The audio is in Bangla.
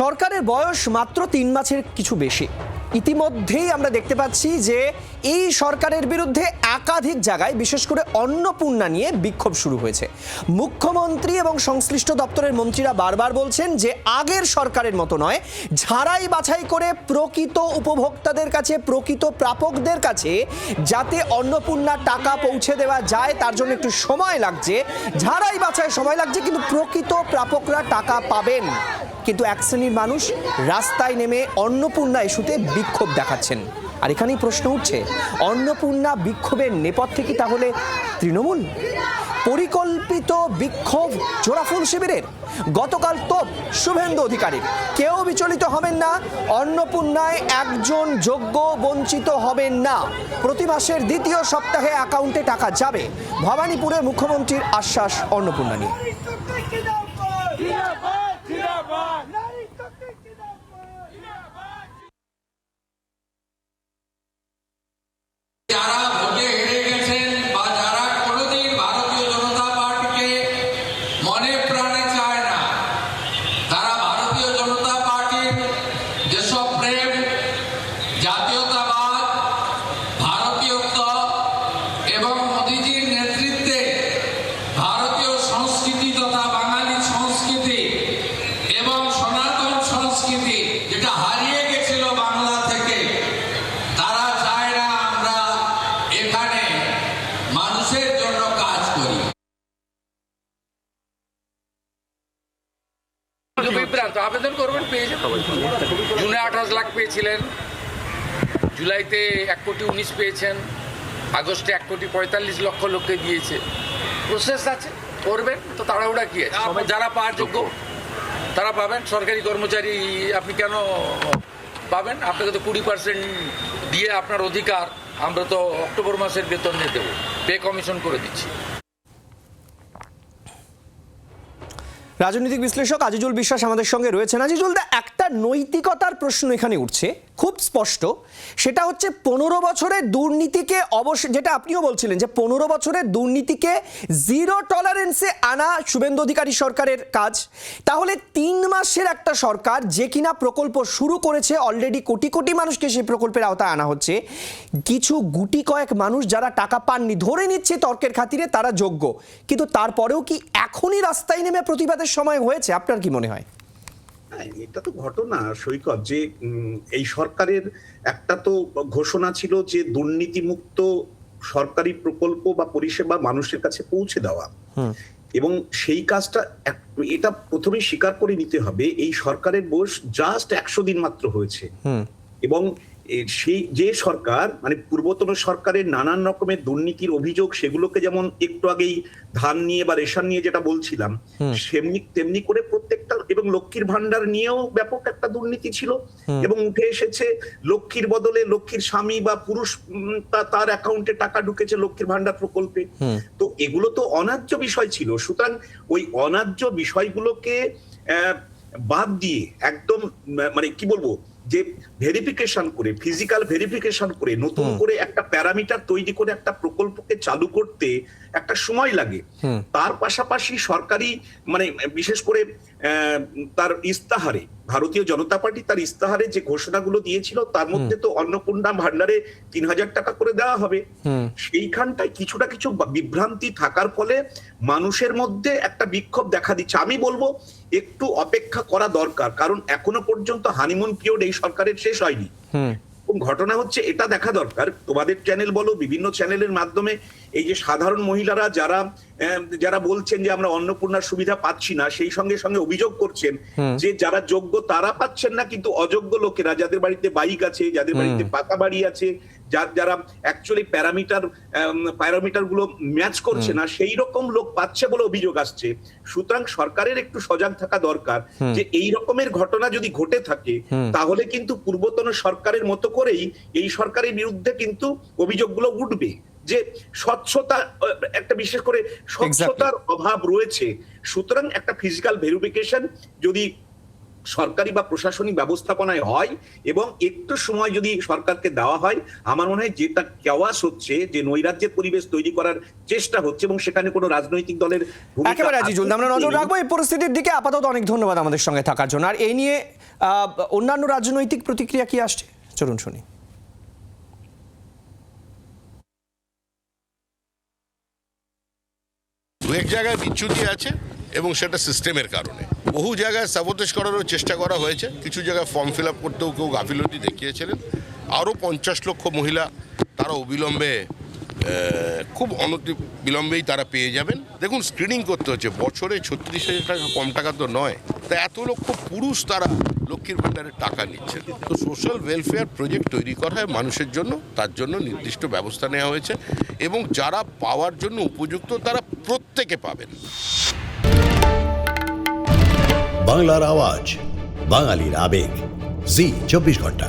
সরকারের বয়স মাত্র ৩ মাসের কিছু বেশি। ইতিমধ্যেই আমরা দেখতে পাচ্ছি যে এই সরকারের বিরুদ্ধে একাধিক জায়গায় বিশেষ করে অন্নপূর্ণা নিয়ে বিক্ষোভ শুরু হয়েছে। মুখ্যমন্ত্রী এবং সংশ্লিষ্ট দপ্তরের মন্ত্রীরা বারবার বলছেন যে আগের সরকারের মতো নয়, ঝাড়াই বাছাই করে প্রকৃত উপভোক্তাদের কাছে, প্রকৃত প্রাপকদের কাছে যাতে অন্নপূর্ণার টাকা পৌঁছে দেওয়া যায় তার জন্য একটু সময় লাগছে, ঝাড়াই বাছাই সময় লাগছে, কিন্তু প্রকৃত প্রাপকরা টাকা পাবেন। কিন্তু এক শ্রেণীর মানুষ রাস্তায় নেমে অন্নপূর্ণা ইস্যুতে বিক্ষোভ দেখাচ্ছেন। আর এখানেই প্রশ্ন উঠছে, অন্নপূর্ণা বিক্ষোভের নেপথ্যে কি তাহলে তৃণমূল? পরিকল্পিত বিক্ষোভ জোড়াফুল শিবিরের? গতকাল তোপ শুভেন্দু অধিকারীর। কেউ বিচলিত হবেন না, অন্নপূর্ণায় একজন যোগ্য বঞ্চিত হবেন না। প্রতি মাসের দ্বিতীয় সপ্তাহে অ্যাকাউন্টে টাকা যাবে, ভবানীপুরে মুখ্যমন্ত্রীর আশ্বাস অন্নপূর্ণা নিয়ে। যারা ভোটে হেরে গেছেন বা যারা কোনোদিন ভারতীয় জনতা পার্টিকে মনে প্রাণে চায় না, তারা ভারতীয় জনতা পার্টির যেসব প্রেম, জাতীয়তাবাদ, ভারতীয়ত্ব এবং মোদীজির নেতৃত্বে ভারতীয় সংস্কৃতি তথা বাঙালি সংস্কৃতি এবং সনাতন সংস্কৃতি যেটা হারিয়ে গেছিল বাংলা থেকে, তারা চায় না আমরা এখানে মানুষের জন্য কাজ করি। বিভ্রান্ত আবেদন করবেন, পেয়েছেন। জুনে 28 লাখ পেয়েছিলেন, জুলাইতে 1,19,00,000 পেয়েছেন, আগস্টে 1,45,00,000 লোককে দিয়েছে। প্রসেস আছে, করবেন তো, তাড়াহুড়া কি আছে? যারা পাওয়ার যোগ্য তারা পাবেন। সরকারি কর্মচারী আপনি কেন পাবেন? আপনাকে তো 20% দিয়ে আপনার অধিকার। আমরা তো অক্টোবর মাসের বেতন দিয়ে দেবো, পে কমিশন করে দিচ্ছি। রাজনৈতিক বিশ্লেষক আজিজুল বিশ্বাস আমাদের সঙ্গে রয়েছেন। আজিজুল দা, একটা নৈতিকতার প্রশ্ন এখানে উঠছে খুব স্পষ্ট, সেটা হচ্ছে 15 বছরের দুর্নীতিকে যেটা আপনিও বলছিলেন যে 15 বছরের দুর্নীতিকে জিরো টলারেন্সে আনা শুভেন্দু অধিকারী সরকারের কাজ। তাহলে 3 মাসের একটা সরকার যে কিনা প্রকল্প শুরু করেছে, অলরেডি কোটি কোটি মানুষকে সেই প্রকল্পের আওতায় আনা হচ্ছে, কিছু গুটি কয়েক মানুষ যারা টাকা পাননি ধরে নিচ্ছে তর্কের খাতিরে তারা যোগ্য, কিন্তু তারপরেও কি এখনই রাস্তায় নেমে প্রতিবাদের সময় হয়েছে? আপনার কি মনে হয়? এটা তো ঘটনা সৈকত, যে এই সরকারের একটা তো ঘোষণা ছিল যে দুর্নীতিমুক্ত সরকারি প্রকল্প বা পরিষেবা মানুষের কাছে পৌঁছে দেওয়া, এবং সেই কাজটা এটা প্রথমেই স্বীকার করে নিতে হবে, এই সরকারের বয়স জাস্ট 100 দিন মাত্র হয়েছে। এবং সেই যে সরকার, মানে পূর্বতন সরকারের নানান রকমের দুর্নীতির অভিযোগ, সেগুলোকে যেমন একটু আগেই ধান নিয়ে বা রেশন নিয়ে যেটা বলছিলাম, তেমনি করে প্রত্যেকটা, এবং লক্ষ্মীর ভান্ডার নিয়েও ব্যাপক একটা দুর্নীতি ছিল, এবং উঠে এসেছে লক্ষ্মীর বদলে লক্ষ্মীর স্বামী বা পুরুষ তার অ্যাকাউন্টে টাকা ঢুকেছে লক্ষ্মীর ভান্ডার প্রকল্পে। তো এগুলো তো অন্যায্য বিষয় ছিল। সুতরাং ওই অন্যায্য বিষয়গুলোকে বাদ দিয়ে একদম, মানে কি বলবো, যে ভেরিফিকেশন করে, ফিজিক্যাল ভেরিফিকেশন করে, নতুন করে একটা প্যারামিটার তৈরি করে একটা প্রকল্পকে চালু করতে একটা সময় লাগে। তার পাশাপাশি সরকারি, মানে বিশেষ করে তার ইস্তাহারে, ভারতীয় জনতা পার্টি তার ইস্তাহারে যে ঘোষণাগুলো দিয়েছিল তার মধ্যে তো অন্নপূর্ণা ভান্ডারে 3,000 টাকা করে দেওয়া হবে। সেইখানটায় কিছুটা কিছু বিভ্রান্তি থাকার ফলে মানুষের মধ্যে একটা বিক্ষোভ দেখা দিচ্ছে। আমি বলবো একটু অপেক্ষা করা দরকার, কারণ এখনো পর্যন্ত হানিমুন পিরিয়ড এই সরকারের শেষ হয়নি। ঘটনা হচ্ছে এটা দেখা দরকার, তোমাদের চ্যানেল বলো, বিভিন্ন চ্যানেলের মাধ্যমে এই যে সাধারণ মহিলারা যারা বলছেন যে আমরা অন্নপূর্ণার সুবিধা পাচ্ছি না, সেই সঙ্গে সঙ্গে অভিযোগ করছেন যে যারা যোগ্য তারা পাচ্ছেন না, কিন্তু অযোগ্য লোকেরা, যাদের বাড়িতে বাইক আছে, যাদের বাড়িতে পাকা বাড়ি আছে, যারা অ্যাকচুয়ালি প্যারামিটার গুলো ম্যাচ করছে না, সেই রকম লোক পাচ্ছে বলে অভিযোগ আসছে। সুতরাং সরকারের একটু সজাগ থাকা দরকার যে এই রকমের ঘটনা যদি ঘটে থাকে তাহলে কিন্তু পূর্বতন সরকারের মতো করেই এই সরকারের বিরুদ্ধে কিন্তু অভিযোগগুলো উঠবে যে স্বচ্ছতা, একটা বিশেষ করে স্বচ্ছতার অভাব রয়েছে। সুতরাং একটা ফিজিক্যাল ভেরিফিকেশন যদি সরকারি বা প্রশাসনিক ব্যবস্থাপনায় হয় এবং একটু সময় যদি সরকারকে দেওয়া হয়, আমার মনে হয় যেটা কেওয়াস হচ্ছে, যে নৈরাজ্যের পরিবেশ তৈরি করার চেষ্টা হচ্ছে এবং সেখানে কোনো রাজনৈতিক দলের একেবারে আজিজুল, আমরা নজর রাখবো এই পরিস্থিতির দিকে। আপাতত অনেক ধন্যবাদ আমাদের সঙ্গে থাকার জন্য। আর এই নিয়ে অন্যান্য রাজনৈতিক প্রতিক্রিয়া কি আসছে, চলুন শুনি। দু এক জায়গায় বিচ্যুতি আছে এবং সেটা সিস্টেমের কারণে। বহু জায়গায় সাবোটেজ করারও চেষ্টা করা হয়েছে, কিছু জায়গায় ফর্ম ফিল আপ করতেও কেউ গাফিলতি দেখিয়েছিলেন। আরও 50 লক্ষ মহিলা তারা অবিলম্বে খুব বিলম্বেই তারা পেয়ে যাবেন। দেখুন, স্ক্রিনিং করতে হচ্ছে, বছরে 36,000 টাকা কম টাকা তো নয়। তা এত লক্ষ পুরুষ তারা লক্ষ্মীর ভাণ্ডারের টাকা নিচ্ছেন। তো সোশ্যাল ওয়েলফেয়ার প্রজেক্ট তৈরি করা হয় মানুষের জন্য, তার জন্য নির্দিষ্ট ব্যবস্থা নেওয়া হয়েছে এবং যারা পাওয়ার জন্য উপযুক্ত তারা প্রত্যেকে পাবেন। বাংলার আওয়াজ, বাঙালির আবেগ, জি 24 ঘন্টা।